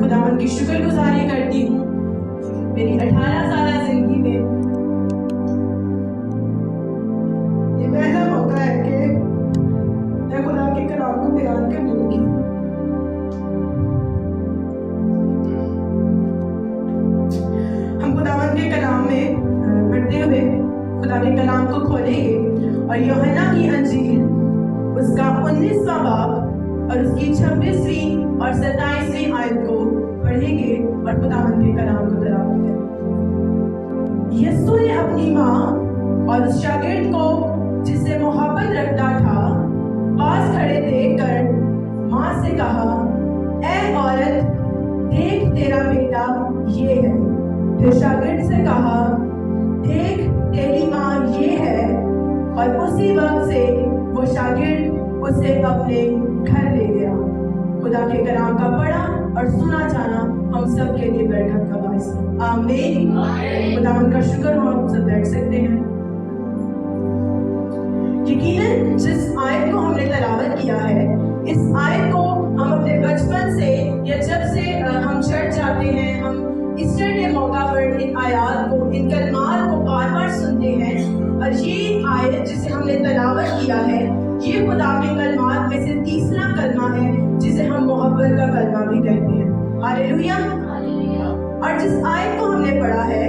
خداوند کی شکر گزاری کرتی ہوں میری 18 سالہ زندگی میں یہ پہلا موقع ہے کہ میں خدا کے کلام کو بیان کرنے لگی. ہم خداوند کے کلام میں پڑھتے ہوئے خدا کے کلام کو کھولیں گے اور یوحنا کی انجیل اس کا 19واں باب اور اس کی 26ویں اور 27ویں آیت کو پڑھیں گے اور خداوند کے کلام کو تلاوت کریں گے. یسوع نے اپنی ماں اور اس شاگرد کو جس سے محبت رکھتا تھا پاس کھڑے دیکھ کر ماں سے کہا، اے عورت، دیکھ تیرا بیٹا یہ ہے. پھر شاگرد سے کہا، دیکھ تیری ماں یہ ہے. اور اسی وقت سے وہ شاگرد اسے اپنے گھر لے گیا. خدا کے کلام کا پڑھا اور سنا جانا ہم سب کے لیے برکت کا باعث ہے. آمین. خداوند کا شکر ہو، ہم سب بیٹھ سکتے ہیں. یقیناً جس آیت کو ہم نے تلاوت کیا ہے، اس آیت کو ہم اپنے بچپن سے یا جب سے ہم چرچ جاتے ہیں، ہم ایسٹر کے موقع پر ان آیات کو، ان کلمات کو بار بار سنتے ہیں. اور یہ آیت جسے ہم نے تلاوت کیا ہے، یہ خدا کے کلمات میں سے تیسرا کلمہ ہے جسے ہم محبت کا کلمہ بھی کہتے ہیں. ہاللیلویا. اور جس آیت کو ہم نے پڑھا ہے،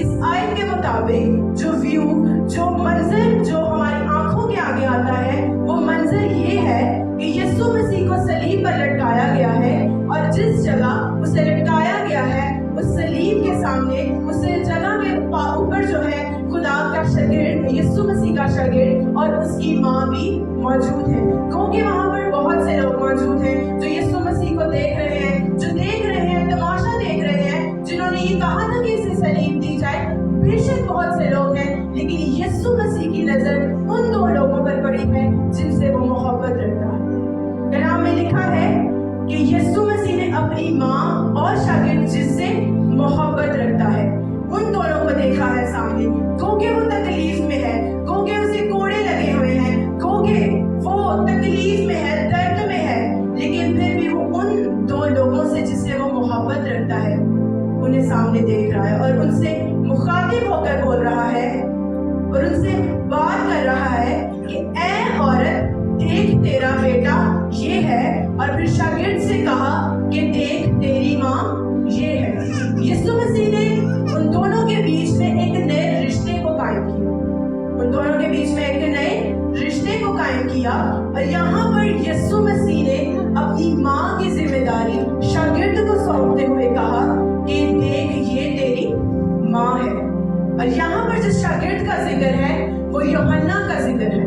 اس آیت کے مطابق جو ویو، جو منظر جو ہماری آنکھوں کے آگے آتا ہے، وہ منظر یہ ہے کہ یسوع مسیح کو صلیب پر لٹکایا گیا ہے. اور جس جگہ اسے لٹکایا گیا ہے، اس صلیب کے سامنے، اس جگہ کے اوپر جو ہے خدا کا شاگرد، یسوع مسیح کا شاگرد اور اس کی ماں بھی موجود ہے. کیونکہ وہاں پر بہت سے لوگ موجود ہیں جو یسوع مسیح کو دیکھ رہے ہیں، جو دیکھ رہے ہیں، تماشا دیکھ رہے ہیں، جنہوں نے یہ کہا تھا کہ اسے صلیب دی جائے. بے شک بہت سے لوگ ہیں، لیکن یسوع مسیح کی نظر ان دو لوگوں پر پڑی ہے جن سے وہ محبت رکھتا ہے. کلام میں لکھا ہے کہ یسوع مسیح نے اپنی ماں اور شاگرد جس سے محبت رکھتا ہے، ان دونوں کو دیکھا ہے سامنے. کیونکہ وہ تکلیف میں ہے، کیونکہ اسے کوڑے لگے ہوئے ہیں، کیونکہ وہ تکلیف میں ہے، درد میں ہے، لیکن پھر بھی وہ ان دو لوگوں سے جس سے وہ محبت رکھتا ہے انہیں سامنے دیکھ رہا ہے اور ان سے مخاطب ہو کر بول رہا ہے اور ان سے بات کر رہا ہے کہ اے عورت، دیکھ تیرا بیٹا یہ ہے. اور پھر شاگرد سے کہا کہ دیکھ تیری ماں یہ ہے. یسوع مسیح نے ان دونوں کے بیچ میں ایک نئے رشتے کو قائم کیا، ان دونوں کے بیچ میں ایک نئے رشتے کو قائم کیا. اور یہاں پر یسوع مسیح نے اپنی ماں کی ذمہ داری شاگرد کو سونپتے ہوئے کہا کہ دیکھ یہ تیری ماں ہے. اور یہاں پر جس شاگرد کا ذکر ہے وہ یوحنا کا ذکر ہے.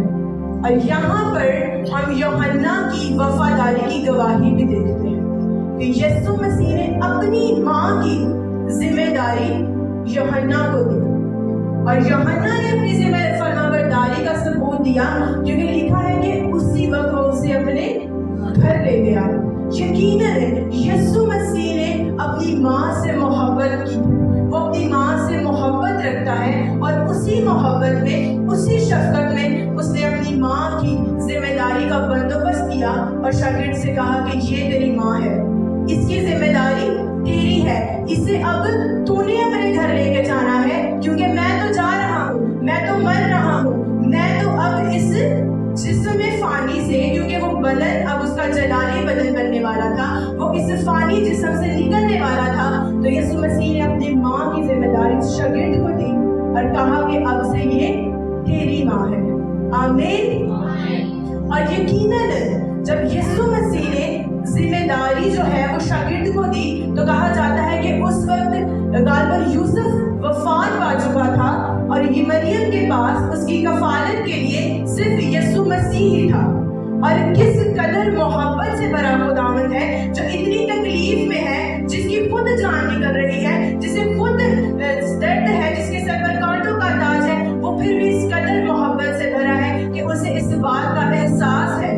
اور یہاں پر ہم یوحنا کی وفاداری کی گواہی بھی دیکھتے ہیں کہ یسوع مسیح نے اپنی ماں کی ذمہ داری یوحنا کو دی اور یوحنا نے اپنی ذمہ فرما برداری کا ثبوت دیا، کیونکہ لکھا ہے کہ اسی وقت وہ اسے اپنے گھر لے گیا. یقیناً یسوع مسیح نے اپنی ماں سے محبت کی، وہ اپنی ماں سے محبت رکھتا ہے اور اسی محبت میں، اسی شفقت میں اس نے اپنی ماں کی ذمہ داری کا بندوبست کیا اور شاگرد سے کہا کہ یہ تیری ماں ہے، اس کی ذمہ داری تیری ہے، اسے اب تو نے اپنے گھر لے کے جانا ہے، کیونکہ میں تو جا رہا ہوں، میں تو مر رہا ہوں، میں تو اب اس جسم فانی سے، کیونکہ وہ بدن اب اس کا جلالی بدن بننے والا تھا، وہ اس فانی جسم سے نکلنے والا تھا. تو یسوع مسیح نے اپنی ماں کی ذمہ داری شاگرد کو دی اور کہا کہ اب سے یہ تیری ماں ہے. آمین. اور یقیناً جب یسوع مسیح نے ذمہ داری جو ہے وہ شاگرد کو دی تو کہا جاتا ہے کہ اس وقت غالباً یوسف وفات پا چکا تھا اور یہ مریم کے پاس اس کی کفالت کے لیے صرف یسوع مسیح ہی تھا. اور کس قدر محبت سے بھرا خداوند ہے جو اتنی تکلیف میں ہے، جس کی خود جان نکل رہی ہے، جسے خود درد ہے، جس کے سر پر کانٹوں کا تاج ہے، وہ پھر بھی اس قدر محبت سے بھرا ہے کہ اسے اس بات کا احساس ہے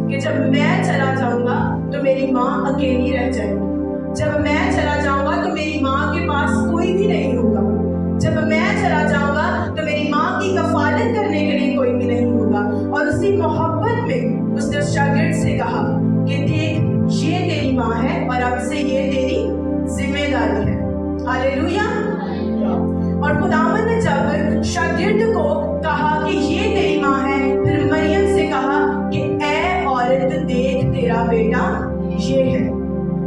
کہ جب میں چلا جاؤں گا تو میری ماں اکیلی رہ جائے گی، جب میں چلا جاؤں گا تو میری ماں کے پاس کوئی بھی نہیں ہوگا، جب میں چلا جاؤں گا تو میری ماں کی کفالت کرنے کے لیے کوئی بھی نہیں ہوگا. اور اسی محبت میں اس نے اس شاگرد سے کہا کہ دیکھ یہ تیری ماں ہے اور اب سے یہ تیری दारी है। हालेलुया। और खुदावंद ने जब शागिर्द को कहा कि ये तेरी माँ है, फिर मरियम से कहा कि ऐ औरत देख तेरा बेटा ये है।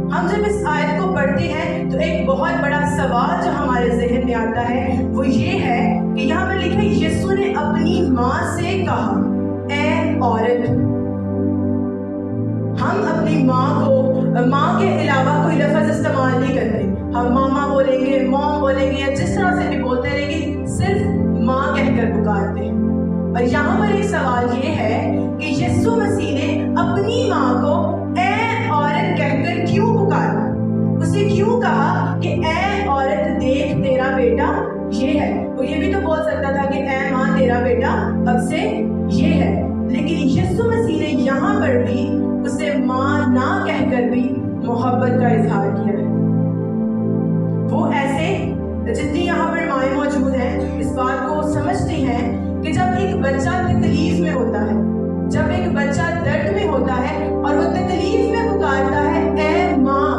हम जब इस आयत को पढ़ते हैं तो एक बहुत बड़ा सवाल जो हमारे जहन में आता है वो ये है कि यहाँ पर लिखा है यीशु ने अपनी माँ से कहा ऐ औरत। हम अपनी माँ के अलावा कोई लफ्ज़ इस्तेमाल नहीं करते। हम मामा बोलेंगे, मॉम बोलेंगे या जिस तरह से भी बोलते रहेंगे, सिर्फ माँ कहकर पुकारते हैं। और यहाँ पर एक सवाल ये है कि यीशु मसीह ने अपनी माँ को ऐ औरत कहकर क्यों पुकारा? उसे क्यों कहा कि ऐ औरत देख तेरा बेटा ये है? वो ये भी तो बोल सकता था कि ऐ माँ तेरा बेटा अब से ये है, लेकिन यीशु मसीह ने यहाँ पर भी उसे माँ ना कहकर भी मोहब्बत का इजहार किया है। वो ऐसे जितनी यहाँ पर माएँ मौजूद हैं इस बात को समझती हैं कि जब एक बच्चा तकलीफ में होता है, जब एक बच्चा दर्द में होता है और वो तकलीफ में पुकारता है ऐ माँ,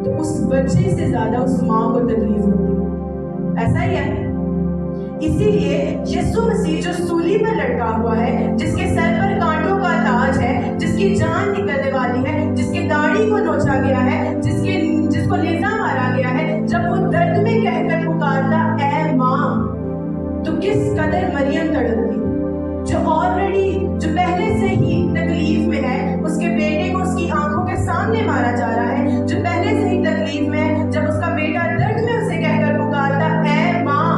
तो उस बच्चे से ज्यादा उस माँ को तकलीफ होती है। ऐसा ही है। इसीलिए यीशु मसीह जो सूली पर लटका हुआ है, जिसके सर पर कांटों का ताज है, जिसकी जान निकलने वाली है, जिसके दाढ़ी को नोचा गया है, जिसको नेज़ा मारा गया है, जब वो दर्द में कहकर पुकारता ऐ माँ, तो किस कदर मरियम तड़पती, जो पहले से ही तकलीफ में है, उसके बेटे को उसकी आंखों के सामने मारा जा रहा है, जो पहले से ही तकलीफ में है, जब उसका बेटा दर्द में उसे कहकर पुकारता ऐ माँ,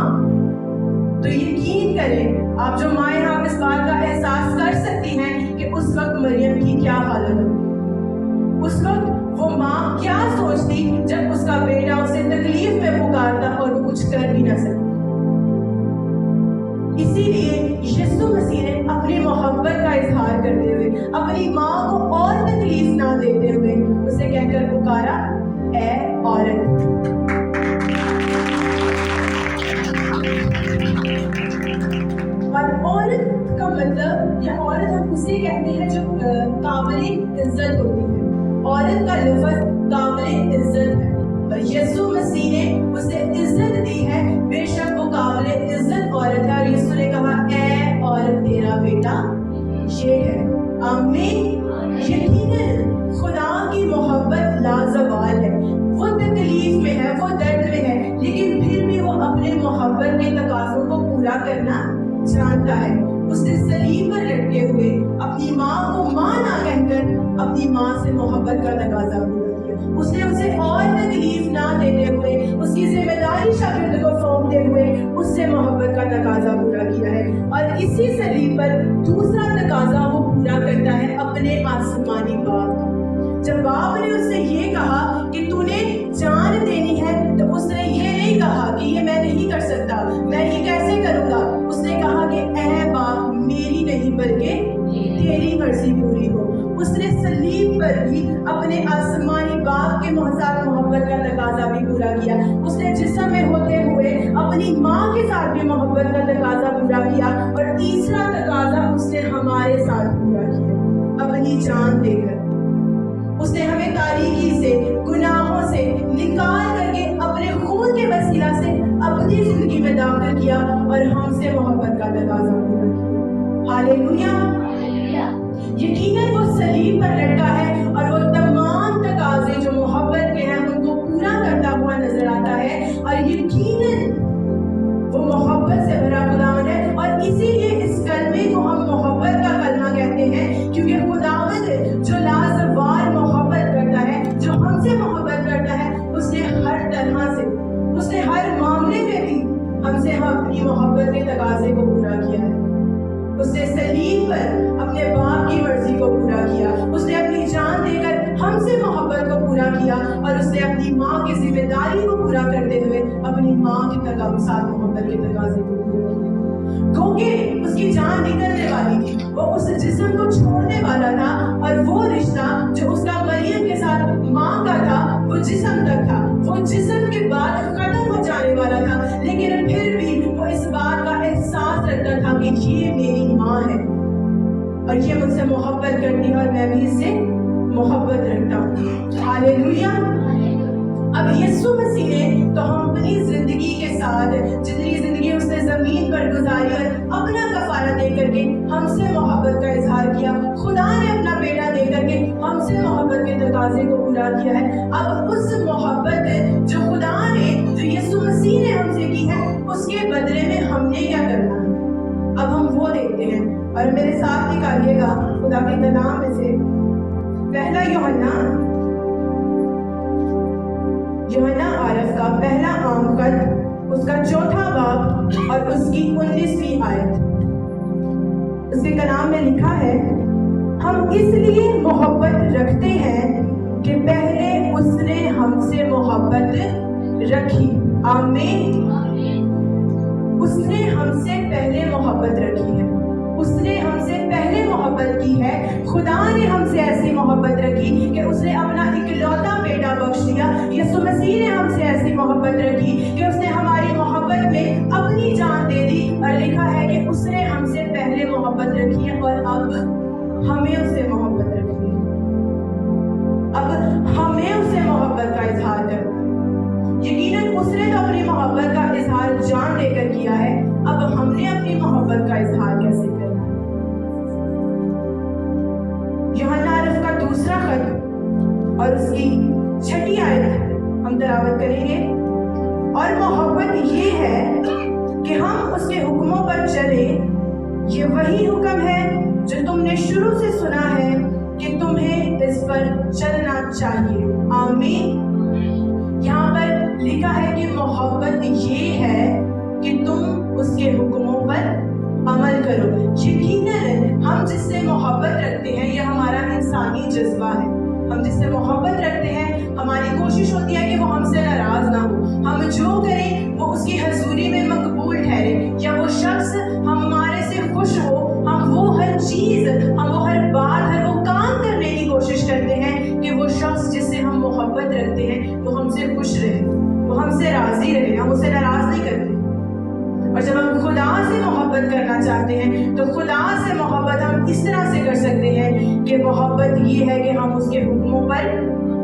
तो यकीन करें आप जो माएँ आप इस बात का एहसास कर सकती हैं कि उस वक्त मरियम की क्या हालत होगी। उस वक्त वो माँ क्या सोचती जब उसका बेटा उसे तकलीफ में पुकारता और वो कुछ कर भी ना सकती। इसीलिए यीशु मसीह ने अपनी मोहब्बत का इजहार करते हुए, अपनी माँ को और तकलीफ ना देते हुए उसे कहकर पुकारा ऐ औरत। और औरत का मतलब या औरत हम उसे कहते हैं जो काबिल इज्जत होती है। औरत का लफ्ज़ काबिल इज्जत है और यीशु मसीह ने उसे इज्जत दी है। बेशक वो काबिल इज्जत औरत है और यीशु ने कहा ऐ औरत तेरा बेटा ये है। आमीन। यकीनन खुदा की मोहब्बत लाजवाल है। वो तकलीफ में है, वो दर्द में है, लेकिन फिर भी वो अपने मोहब्बत के तकाज़ों को पूरा करना जानता है। उसने सलीब पर लटके हुए अपनी माँ को माँ ना कहकर अपनी माँ से मोहब्बत का तकाजा पूरा किया। उसने उसे और तकलीफ ना देते हुए, उसकी जिम्मेदारी शागिर्द को सौंपते हुए उससे मोहब्बत का तकाजा पूरा किया है। और इसी सलीब पर दूसरा तकाजा वो पूरा करता है अपने आसमानी बाप का। जब बाप ने उससे ये कहा कि तूने जान देनी है, तो उसने ये नहीं कहा कि ये मैं नहीं कर सकता, मैं ये कैसे करूँगा। उसने कहा कि ऐ बाप मेरी नहीं बल्कि तेरी मर्जी पूरी हो। उसने सलीब पर भी अपने आसमानी बाप के साथ मोहब्बत का तकाजा भी पूरा किया। उसने जिस्म में होते हुए अपनी माँ के साथ भी मोहब्बत का तकाजा पूरा किया। और तीसरा तकाजा उसने हमारे साथ पूरा किया अपनी जान देकर। उसने हमें तारीकी से, गुनाहों से निकाल करके अपने खून के वसीला से अपनी जिंदगी में दाखिल किया और हमसे मोहब्बत का तकाजा पूरा किया। हालेलुया। यकीनन वो सलीब पर लटका है और वो तमाम तकाजे जो मोहब्बत के हैं उनको पूरा करता हुआ नजर आता है। और यकीनन वो मोहब्बत से भरा खुदावंद है। और इसीलिए इस कलमे को हम मोहब्बत का कलमा कहते हैं, क्योंकि खुदावंद जो लाजवाब मोहब्बत करता है, जो हमसे मोहब्बत करता है, उसने हर तरह से, उसने हर मामले में भी हमसे अपनी मोहब्बत के तकाजे को पूरा किया है। उसने सलीब पर अपने बाप की मर्जी को पूरा किया। उसने अपनी जान देकर हमसे मोहब्बत को पूरा किया और उसने अपनी माँ की जिम्मेदारी को पूरा करते हुए अपनी माँ के साथ मोहब्बत के तकाजे को पूरा किया। क्योंकि उसकी जान निकलने वाली थी, वो उस जिस्म को छोड़ने वाला था और वो रिश्ता जो उसका मरियम के साथ माँ का था वो जिस्म तक था, वो जिस्म के बाद खत्म हो जाने वाला था। लेकिन फिर भी वो इस बात का एहसास रखता था कि ये मेरी माँ है और ये मुझसे मोहब्बत करती है और मैं भी इससे मोहब्बत रखता हूँ। हालेलुया। अब यीशु मसीह ने तो हम अपनी जिंदगी के साथ जितनी जिंदगी उसने जमीन पर गुजारी और अपना कफारा दे करके हमसे मोहब्बत का इजहार किया। खुदा ने अपना बेटा दे करके हमसे मोहब्बत के तकाजे को पूरा किया है। अब उस मोहब्बत जो खुदा ने, जो यीशु मसीह ने हमसे की है, उसके बदले में हमने क्या करना है, अब हम वो देखते हैं। और मेरे साथ निकालिएगा खुदा के कलाम में से पहला यूहन्ना आरफ का पहला आम खत, उसका 4वां बाब और उसकी 19वीं आयत। उसके कलाम में लिखा है, हम इसलिए मोहब्बत रखते हैं कि पहले उसने हमसे मोहब्बत रखी। आमीन। उसने हमसे पहले मोहब्बत रखी है, उसने हमसे पहले मोहब्बत की है। खुदा ने हमसे ऐसी मोहब्बत रखी कि उसने अपना इकलौता बेटा बख्श दिया। यीशु मसीह ने हमसे ऐसी मोहब्बत रखी कि उसने हमारी मोहब्बत में अपनी जान दे दी। और लिखा है कि उसने हमसे पहले मोहब्बत रखी है और अब हमें उससे मोहब्बत रखनी है। अब हमें उससे मोहब्बत का इजहार करना है। यकीनन उसने तो अपनी मोहब्बत का इजहार जान देकर किया है, अब हमने अपनी मोहब्बत का इजहार कैसे करना है। यूहन्ना आरफ का 2रा खत और उसकी 6ठी आयत हम तिलावत करेंगे। और मोहब्बत ये है कि हम उसके हुक्मों पर चले। ये वही हुक्म है जो तुमने शुरू से सुना है कि तुम्हें इस पर चलना चाहिए। आमीन। यहाँ पर लिखा है कि मोहब्बत ये है कि तुम उसके हुक्मों पर अमल करो। यकीनन हम जिससे मोहब्बत रखते हैं, यह हमारा इंसानी जज्बा है। हम जिससे मोहब्बत रखते हैं, हमारी कोशिश होती है कि वो हमसे नाराज ना हो, हम जो करें वो उसकी हजूरी में मकबूल ठहरे, या वो शख्स हमारे से खुश हो। हम वो हर चीज़, हम वो हर बात, हर वो काम करने की कोशिश करते हैं कि वो शख्स जिससे हम मोहब्बत रखते हैं वो हमसे खुश रहे, वो हमसे राजी रहे, हम उसे नाराज नहीं करते। और जब हम खुदा से मोहब्बत करना चाहते हैं तो खुदा से मोहब्बत हम इस तरह से कर सकते हैं कि मोहब्बत ये है कि हम उसके हुक्मों पर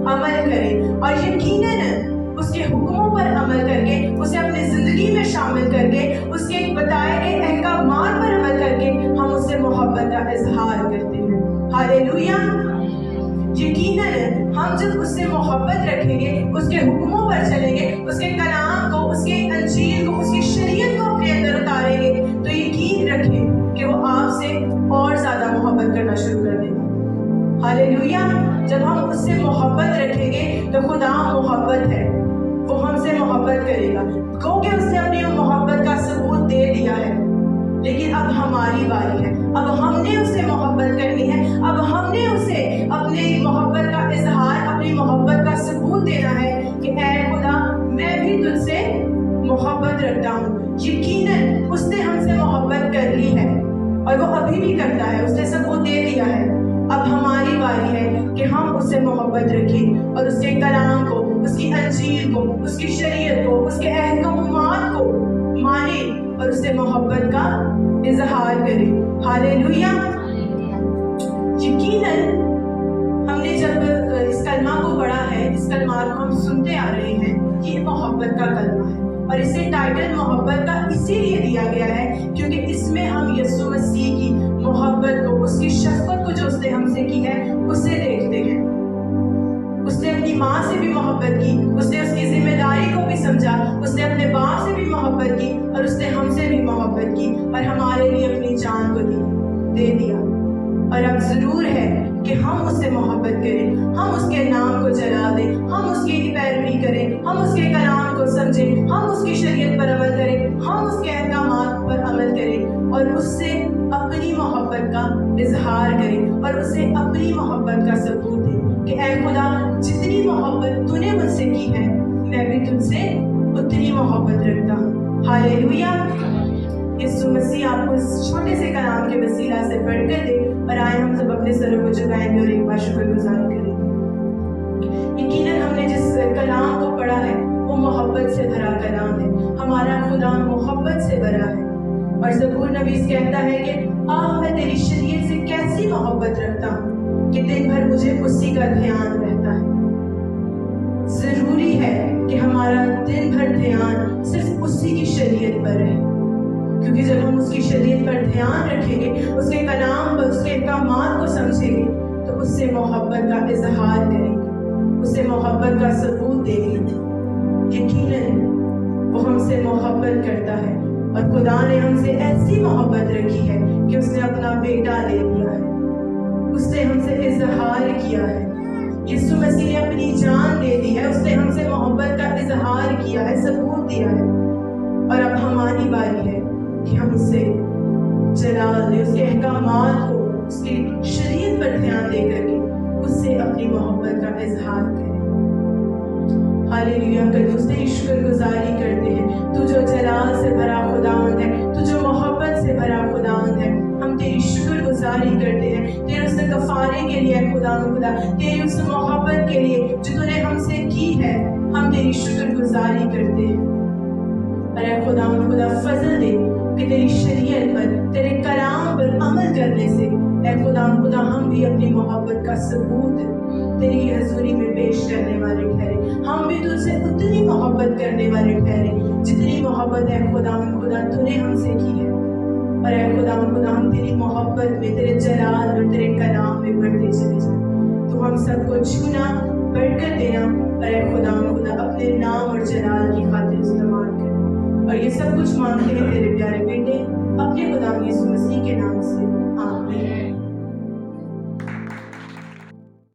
अमल करें। और यकीनन उसके हुक्मों पर अमल करके, उसे अपनी ज़िंदगी में शामिल करके, उसके बताए गए अहकामात पर अमल करके हम उससे मोहब्बत का इजहार करते हैं। हालेलुया। यकीनन हम जब उससे मोहब्बत रखेंगे, उसके हुक्मों पर चलेंगे, उसके कलाम को, उसके अंजील को, उसकी शरीयत को अपने अंदर उतारेंगे, तो यकीन रखें कि वो आपसे और ज़्यादा मोहब्बत करना शुरू कर देगा। हालेलुया। जब हम उससे मोहब्बत रखेंगे तो खुदा मोहब्बत है, वो हमसे मोहब्बत करेगा, क्योंकि उसने अपनी मोहब्बत का सबूत दे दिया है। लेकिन अब हमारी बारी है, अब हमने उससे मोहब्बत करनी है, अब हमने उसे अपनी मोहब्बत का इजहार, अपनी मोहब्बत का सबूत देना है कि ऐ खुदा, मैं भी तुझसे मोहब्बत रखता हूँ। यकीनन उसने हमसे मोहब्बत कर ली है और वो अभी भी करता है, उसने सबूत दे दिया है। अब हमारी बारी है कि हम उससे मोहब्बत रखें और उसके कलाम को, उसकी अंजील को, उसकी शरीयत को, उसके अहकामात को माने और उससे मोहब्बत का इजहार करें। हालेलुया। यकीनन हमने जब इस कलमा को पढ़ा है, इस कलमा को हम सुनते आ रहे हैं, ये मोहब्बत का कलमा है और इसे टाइटल मोहब्बत का इसीलिए दिया गया है क्योंकि इसमें हम यीशु मसीह की मोहब्बत को, उसकी शफ़क़त को जो उसने हमसे की है, उसे देखते हैं। उसने अपनी माँ से भी मोहब्बत की, उसने उसकी जिम्मेदारी को भी समझा, उसने अपने बाप से भी मोहब्बत की और उसने हमसे भी मोहब्बत की और हमारे लिए अपनी जान को दे दिया। और अब ज़रूर है कि हम उससे मोहब्बत करें, हम उसके नाम को जला दें, हम उसकी पैरवी करें, हम उसके कलाम को समझें, हम उसकी शरीयत पर अमल करें, हम उसके अहकामात पर अमल करें और उससे अपनी मोहब्बत का इजहार करें और उसे अपनी मोहब्बत का सबूत दें कि ऐ खुदा, जितनी मोहब्बत तूने मुझसे की है, मैं भी तुझसे उतनी मोहब्बत रखता हूँ। हालेलुया। यीशु मसीह आपको इस छोटे से कलाम के वसीला से बढ़कर दे और आए हम सब अपने सरों को झुकाएंगे और एक बार शुक्रगुजारी करेंगे। यकीनन हमने जिस कलाम को पढ़ा है वो मोहब्बत से भरा कलाम है। हमारा खुदा मोहब्बत से भरा है और ज़बूर नवीस कहता है कि मैं तेरी शरीयत से कैसी मोहब्बत रखता हूँ कि दिन भर मुझे उसी का ध्यान रहता है। ज़रूरी है ہمارا دن بھر دھیان صرف اسی کی شریعت پر رہے، کیونکہ جب ہم اس کی شریعت پر دھیان رکھیں گے، اس کے کلام پر، اس کے احکامات کو سمجھیں گے، تو اس سے محبت کا اظہار کریں گے، اس سے محبت کا ثبوت دیں گے۔ یقیناً وہ ہم سے محبت کرتا ہے، اور خدا نے ہم سے ایسی محبت رکھی ہے کہ اس نے اپنا بیٹا لے لیا ہے، اس نے ہم سے اظہار کیا ہے۔ یسوع مسیح نے اپنی جان دے دی ہے، اس نے ہم سے محبت کا اظہار کیا ہے، ثبوت دیا ہے، اور اب ہماری باری ہے کہ ہم اس سے جلال دیں، اس کے احکامات کو، اس کی شریعت پر دھیان دے کر کے اس سے اپنی محبت کا اظہار کریں۔ ہاللیلویا، قدوس تیری شکر گزاری کرتے ہیں، تو جو جلال سے بھرا خداوند ہے، تو جو محبت سے بھرا خداوند ہے، ہم تیری شکر گزاری کرتے ہیں تیرے اس کفارے کے لیے خداوند خدا، تیری اس محبت کے لیے جو تو نے ہم سے کی ہے، ہم تیری شکر گزاری کرتے ہیں۔ اور اے خداوند خدا فضل دے کہ تیری شریعت پر، تیرے کلام پر عمل کرنے سے اے خداوند خدا ہم بھی اپنی محبت کا ثبوت تیری حضوری میں پیش کرنے والے ٹھہرے، ہم بھی تجھ سے اتنی محبت کرنے والے ٹھہرے جتنی محبت اے خداوند خدا تو نے ہم سے کی ہے۔ اور اے خداوند خدا ہم تیری محبت میں، تیرے جلال میں، تیرے کلام میں بڑھتے چلے جائیں، تو ہم سب کو چھونا، برکت دینا، اور اے خداوند خدا اپنے نام اور جلال کی خاطر استعمال کرنا، اور یہ سب کچھ مانگتے ہیں تیرے پیارے بیٹے اپنے خدا یسوع مسیح کے نام